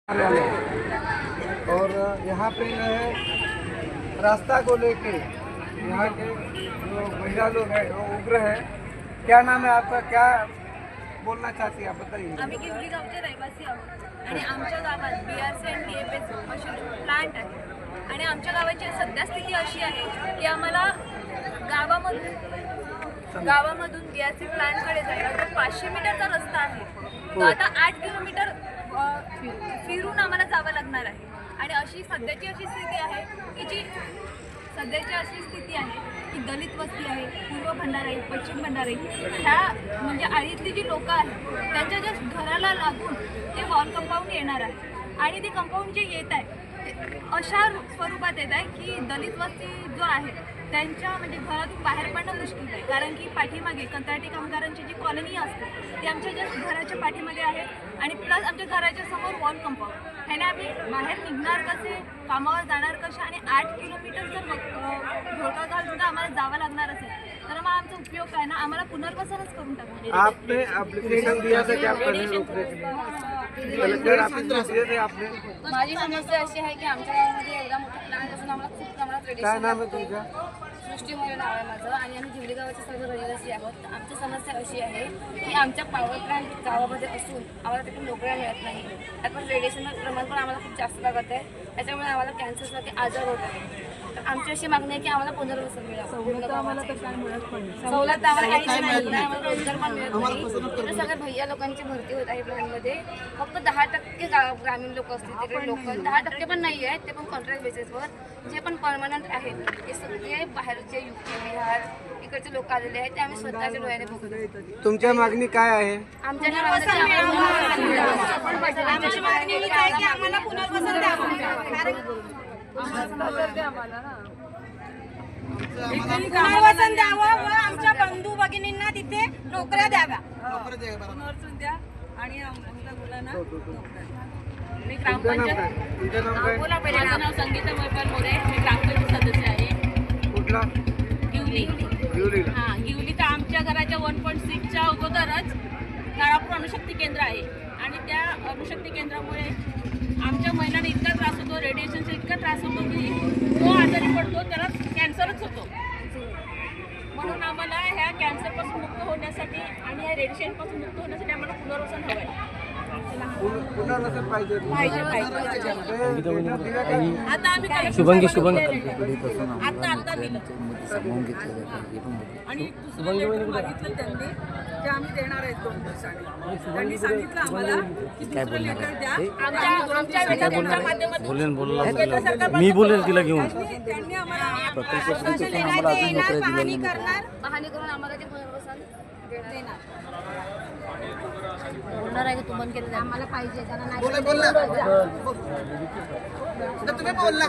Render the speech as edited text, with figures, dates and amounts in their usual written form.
और यहाँ पे जो है रास्ता को लेके यहाँ के जो महिला लोग हैं वो उग्र है। क्या नाम है आपका, क्या बोलना चाहती है आप बताइए। आम्ही गिवली गावचे रहिवासी आहोत आणि आमच्या गावात BRC आणि DFS असे प्लांट आहे आणि आमच्या गावाची सद्यस्थिती अशी आहे की आम्हाला गावामधून BRC प्लांटकडे जायला जो 500 मीटरचा रस्ता आहे तो आता 8 किलोमीटर फिरून आम्हाला जावं लागणार आहे। आणि अशी सध्याची अशी स्थिती आहे की की दलित वस्ती आहे, पूर्व भंडाराई, पश्चिम भंडाराई ह्या म्हणजे आळीतली जी लोक आहेत त्यांच्या ज्या घराला लागून ते वॉल कंपाऊंड येणार आहे आणि ते कंपाऊंड जे येत आहे अशा स्वरूपात येत आहे की दलित वस्ती जो आहे त्यांच्या म्हणजे घरातून बाहेर पडणं मुश्किल आहे। कारण की पाठीमागे कंत्राटी कामगारांची जी कॉलनी असते ती आमच्या ज्या घराच्या पाठीमागे आहे आणि प्लस आमच्या घराच्या समोर वॉल कंपाऊंड ह्याने आम्ही बाहेर निघणार कसे, कामावर जाणार कसे आणि 8 किलोमीटर जर घोळका घालून आम्हाला जावं लागणार असेल तर मग आमचा उपयोग काय ना, आम्हाला पुनर्वसनच करून टाकू। आपने एप्लीकेशन दिया था क्या आपने? माझी समस्या अशी आहे की आमच्या गावामध्ये एवढा मोठा प्लांट असून आम्हाला खूप प्रमाणात काय नाम आहे तुमचं? सृष्टी मोरे नाव आहे माझं आणि आम्ही गिवली गावाचे सर्व रहिवासी आहोत। तर आमची समस्या अशी आहे की आमच्या पॉवर प्लांट गावामध्ये असून आम्हाला तिथून नोकऱ्या मिळत नाही। त्यातून रेडिएशनचं प्रमाण पण आम्हाला खूप जास्त लागत आहे, त्याच्यामुळे आम्हाला कॅन्सरसारखे आजार होत आहे। तर आमची अशी मागणी आहे की आम्हाला पुनर्वसन मिळावं। सवलत आम्हाला काहीच नाही, आम्हाला रोजगार पण मिळत नाही। तिथे सगळ्या भैया लोकांची भरती होत आहे प्लॅनमध्ये, फक्त 10% ग्रामीण लोक असतील तिकडे लोकल 10% पण नाही आहेत, ते पण कॉन्ट्रॅक्ट बेसिसवर। जे पण परमनंट आहेत ते सगळे बाहेरचे UP बिहार इकडचे लोक आलेले आहेत, ते आम्ही स्वतःच्या डोळ्याने बघतो। तुमच्या मागणी काय आहे? आमची मागणी आहे की आम्हाला पुनर्वसन द्यावं, पुनर्वसन द्यावं व आमच्या बंधू भगिनींना तिथे नोकऱ्या द्याव्या, पुनर्वसन द्या आणि आमच्या मुलांना मी ग्रामपंचायत माझं नाव संगीता वैभव मोरे, मी ग्रामपंचायत सदस्य आहे। कुठला? गिवली। हां, गिवली तर आमच्या घराच्या 1.6च्या अगोदरच नारापूर अणुशक्ती केंद्र आहे आणि त्या अणुशक्ती केंद्रामुळे आमच्या महिलांना इतका त्रास होतो, रेडिएशनचा इतका त्रास होतो की तो आजारी पडतो त्याला कॅन्सरच होतो। म्हणून आम्हाला ह्या कॅन्सरपासून मुक्त होण्यासाठी आणि ह्या रेडिएशनपासून मुक्त होण्यासाठी आम्हाला पुनर्वसन हवं आहे। पुनर्वसन पाहिजे। आता आम्ही शुभंगी आता दिलं आणि मागितलं त्यांनी की आम्ही देणार आहेत 2 दिवसांनी। त्यांनी सांगितलं आम्हाला की दुसरं लेटर द्या। मी बोलेल तिला घेऊन। त्यांनी आम्हाला पाहणी करून आम्हाला ते पुनर्वसन देणार बोलणार आहे की तुम्हाला केलं आम्हाला पाहिजे त्यांना नाही तुम्ही बोलला